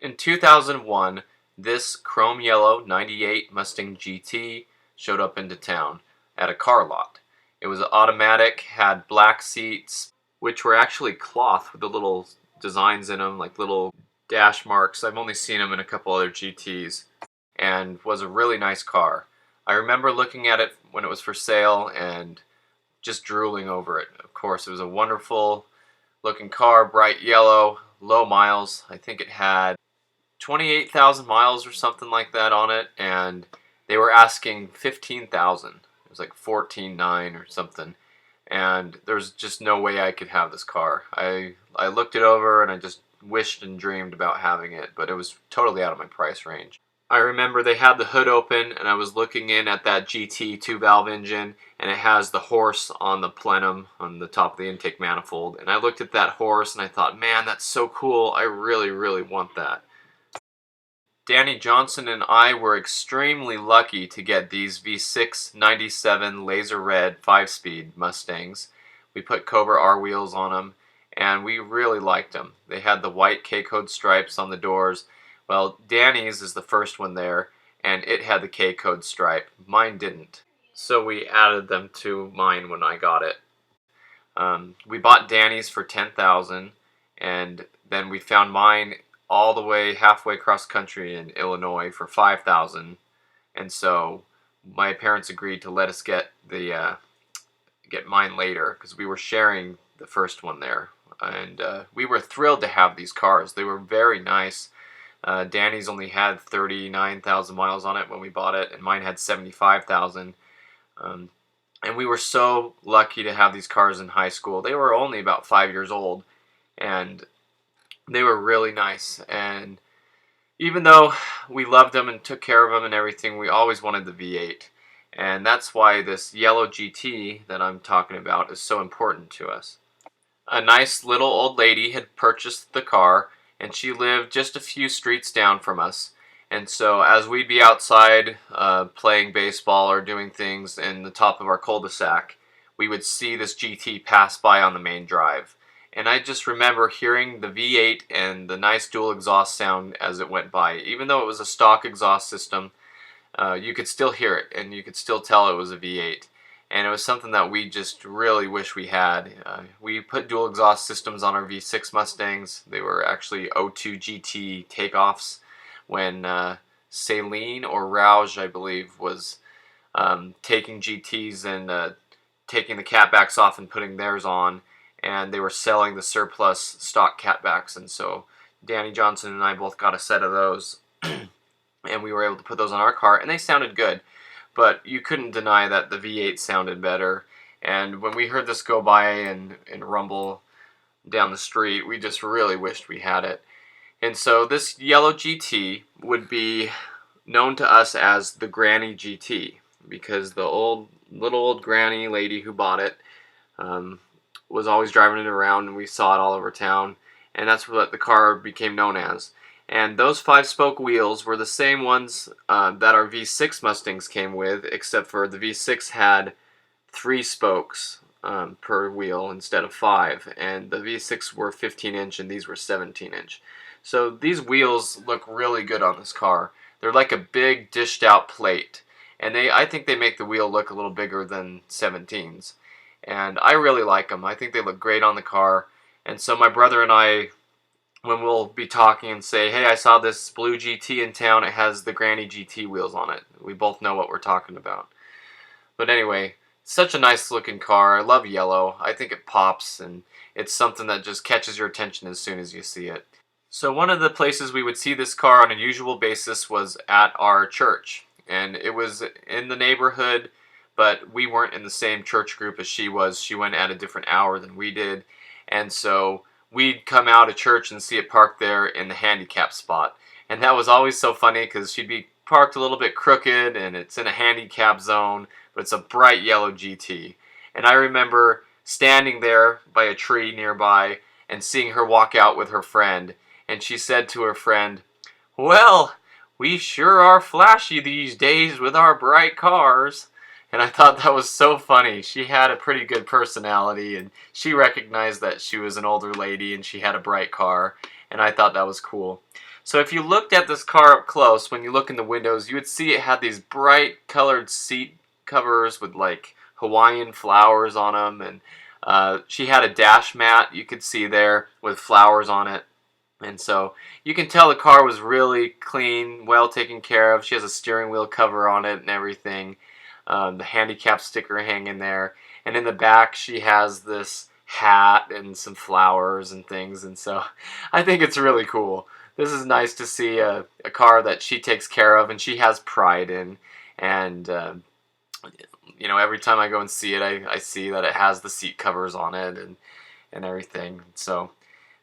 In 2001, this chrome yellow 98 Mustang GT showed up into town at a car lot. It was automatic, had black seats, which were actually cloth with the little designs in them, like little dash marks. I've only seen them in a couple other GTs, and was a really nice car. I remember looking at it when it was for sale and just drooling over it. Of course, it was a wonderful looking car, bright yellow, low miles. I think it had 28,000 miles or something like that on it, and they were asking 15,000. It was like 14.9 or something, and there's just no way I could have this car. I looked it over and I just wished and dreamed about having it, but it was totally out of my price range. I remember they had the hood open and I was looking in at that GT 2-valve engine, and it has the horse on the plenum on the top of the intake manifold, and I looked at that horse and I thought, man, that's so cool. I really want that. Danny Johnson and I were extremely lucky to get these V6 97 laser red 5-speed Mustangs. We put Cobra R wheels on them, and we really liked them. They had the white K-code stripes on the doors. Well, Danny's is the first one there, and it had the K-code stripe. Mine didn't. So we added them to mine when I got it. We bought Danny's for $10,000, and then we found mine all the way halfway across country in Illinois for $5,000, and so my parents agreed to let us get mine later because we were sharing the first one there, and we were thrilled to have these cars. They were very nice. Danny's only had 39,000 miles on it when we bought it, and mine had 75,000. And we were so lucky to have these cars in high school. They were only about 5 years old, and they were really nice. And even though we loved them and took care of them and everything, we always wanted the V8. And that's why this yellow GT that I'm talking about is so important to us. A nice little old lady had purchased the car, and she lived just a few streets down from us. And so as we'd be outside playing baseball or doing things in the top of our cul-de-sac, we would see this GT pass by on the main drive. And I just remember hearing the V8 and the nice dual exhaust sound as it went by. Even though it was a stock exhaust system, you could still hear it, and you could still tell it was a V8. And it was something that we just really wish we had. We put dual exhaust systems on our V6 Mustangs. They were actually O2 GT takeoffs when Saleen or Rouge, I believe, was taking GTs and taking the catbacks off and putting theirs on. And they were selling the surplus stock catbacks, and so Danny Johnson and I both got a set of those, and we were able to put those on our car, and they sounded good, but you couldn't deny that the V8 sounded better. And when we heard this go by and rumble down the street, we just really wished we had it. And so this yellow GT would be known to us as the Granny GT, because the little old granny lady who bought it was always driving it around, and we saw it all over town, and that's what the car became known as. And those 5-spoke wheels were the same ones that our V6 Mustangs came with, except for the V6 had 3 spokes per wheel instead of 5, and the V6 were 15-inch and these were 17-inch. So these wheels look really good on this car. They're like a big dished out plate, and I think they make the wheel look a little bigger than 17s. And I really like them. I think they look great on the car. And so my brother and I, when we'll be talking and say, hey, I saw this blue GT in town, it has the Granny GT wheels on it. We both know what we're talking about. But anyway, such a nice looking car. I love yellow. I think it pops, and it's something that just catches your attention as soon as you see it. So one of the places we would see this car on a usual basis was at our church. And it was in the neighborhood, but we weren't in the same church group as she was. She went at a different hour than we did. And so we'd come out of church and see it parked there in the handicap spot. And that was always so funny because she'd be parked a little bit crooked, and it's in a handicap zone, but it's a bright yellow GT. And I remember standing there by a tree nearby and seeing her walk out with her friend. And she said to her friend, "Well, we sure are flashy these days with our bright cars." And I thought that was so funny. She had a pretty good personality, and she recognized that she was an older lady and she had a bright car. and I thought that was cool. So if you looked at this car up close, when you look in the windows, you would see it had these bright colored seat covers with like Hawaiian flowers on them, and she had a dash mat you could see there with flowers on it. And so you can tell the car was really clean, well taken care of. She has a steering wheel cover on it and everything. The handicap sticker hanging there. And in the back she has this hat and some flowers and things. And so I think it's really cool. This is nice to see a car that she takes care of and she has pride in. And you know, every time I go and see it, I see that it has the seat covers on it and everything. So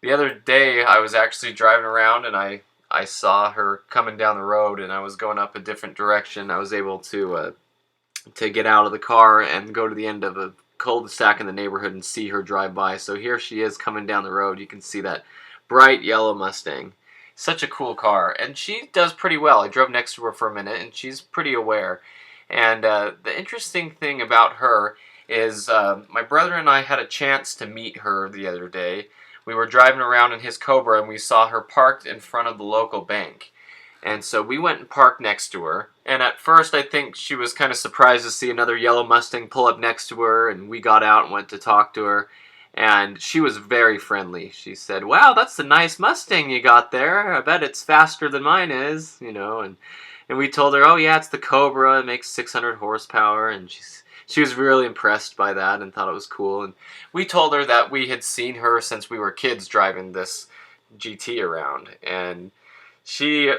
the other day I was actually driving around and I saw her coming down the road, and I was going up a different direction. I was able to get out of the car and go to the end of a cul-de-sac in the neighborhood and see her drive by. So here she is coming down the road. You can see that bright yellow Mustang. Such a cool car, and she does pretty well. I drove next to her for a minute, and she's pretty aware. And the interesting thing about her is my brother and I had a chance to meet her the other day. We were driving around in his Cobra, and we saw her parked in front of the local bank. And so we went and parked next to her. And at first I think she was kind of surprised to see another yellow Mustang pull up next to her, and we got out and went to talk to her. And she was very friendly. She said, "Wow, that's a nice Mustang you got there. I bet it's faster than mine is," you know. And we told her, "Oh yeah, it's the Cobra. It makes 600 horsepower." And she was really impressed by that and thought it was cool. And we told her that we had seen her since we were kids driving this GT around. And she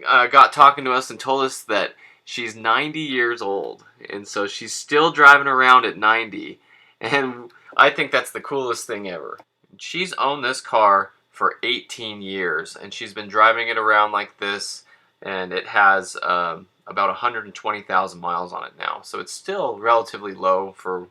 got talking to us and told us that she's 90 years old. And so she's still driving around at 90. And I think that's the coolest thing ever. She's owned this car for 18 years, and she's been driving it around like this, and it has about 120,000 miles on it now. So it's still relatively low for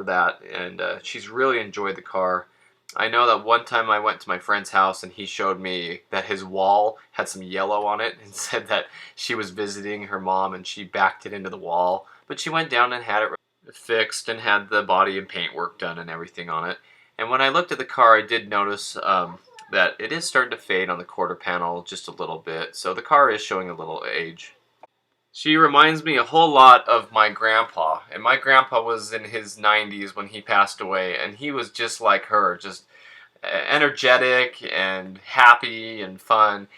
that, and she's really enjoyed the car. I know that one time I went to my friend's house and he showed me that his wall had some yellow on it and said that she was visiting her mom and she backed it into the wall. But she went down and had it fixed and had the body and paint work done and everything on it. And when I looked at the car, I did notice that it is starting to fade on the quarter panel just a little bit. So the car is showing a little age. She reminds me a whole lot of my grandpa, and my grandpa was in his 90s when he passed away, and he was just like her, just energetic and happy and fun.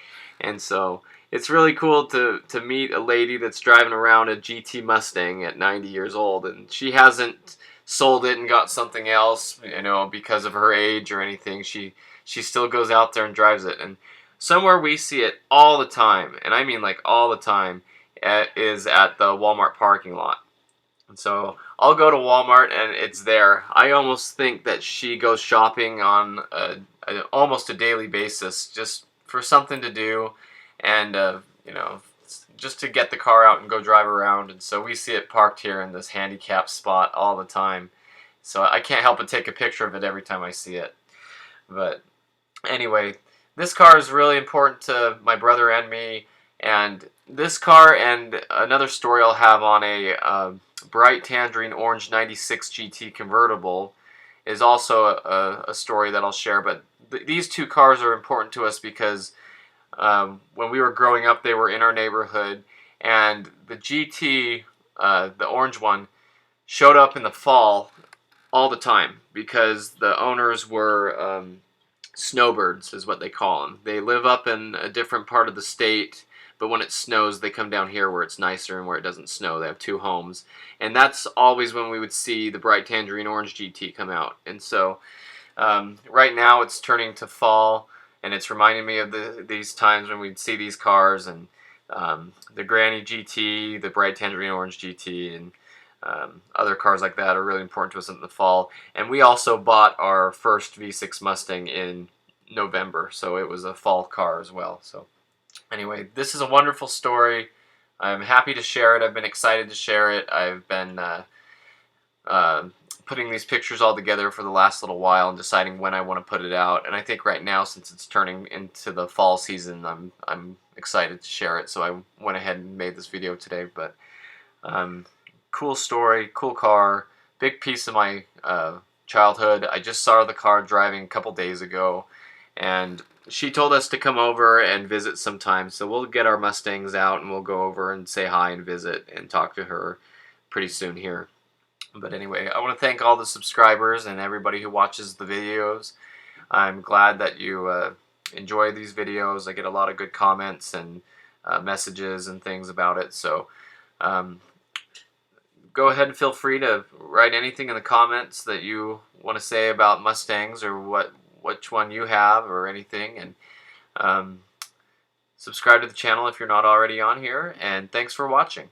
And so it's really cool to meet a lady that's driving around a GT Mustang at 90 years old, and she hasn't sold it and got something else, you know, because of her age or anything. She still goes out there and drives it. And somewhere we see it all the time, and I mean like all the time, is at the Walmart parking lot. And so I'll go to Walmart and it's there. I almost think that she goes shopping on almost a daily basis just for something to do, and you know, just to get the car out and go drive around. And so we see it parked here in this handicap spot all the time. So I can't help but take a picture of it every time I see it. But anyway, this car is really important to my brother and me. And this car and another story I'll have on a bright tangerine orange 96 GT convertible is also a story that I'll share. But these two cars are important to us because when we were growing up, they were in our neighborhood, and the GT, the orange one, showed up in the fall all the time because the owners were snowbirds, is what they call them. They live up in a different part of the state, but when it snows, they come down here where it's nicer and where it doesn't snow. They have two homes. And that's always when we would see the bright tangerine orange GT come out. And so right now it's turning to fall, and it's reminding me of these times when we'd see these cars, and the Granny GT, the bright tangerine orange GT, and other cars like that are really important to us in the fall. And we also bought our first V6 Mustang in November, so it was a fall car as well. So anyway, this is a wonderful story. I'm happy to share it. I've been excited to share it. I've been putting these pictures all together for the last little while and deciding when I want to put it out. And I think right now, since it's turning into the fall season, I'm excited to share it. So I went ahead and made this video today. But cool story, cool car, big piece of my childhood. I just saw the car driving a couple days ago, and she told us to come over and visit sometime, so we'll get our Mustangs out and we'll go over and say hi and visit and talk to her pretty soon here. But anyway, I want to thank all the subscribers and everybody who watches the videos. I'm glad that you enjoy these videos. I get a lot of good comments and messages and things about it. So um, go ahead and feel free to write anything in the comments that you want to say about Mustangs or which one you have or anything. And subscribe to the channel if you're not already on here. And thanks for watching.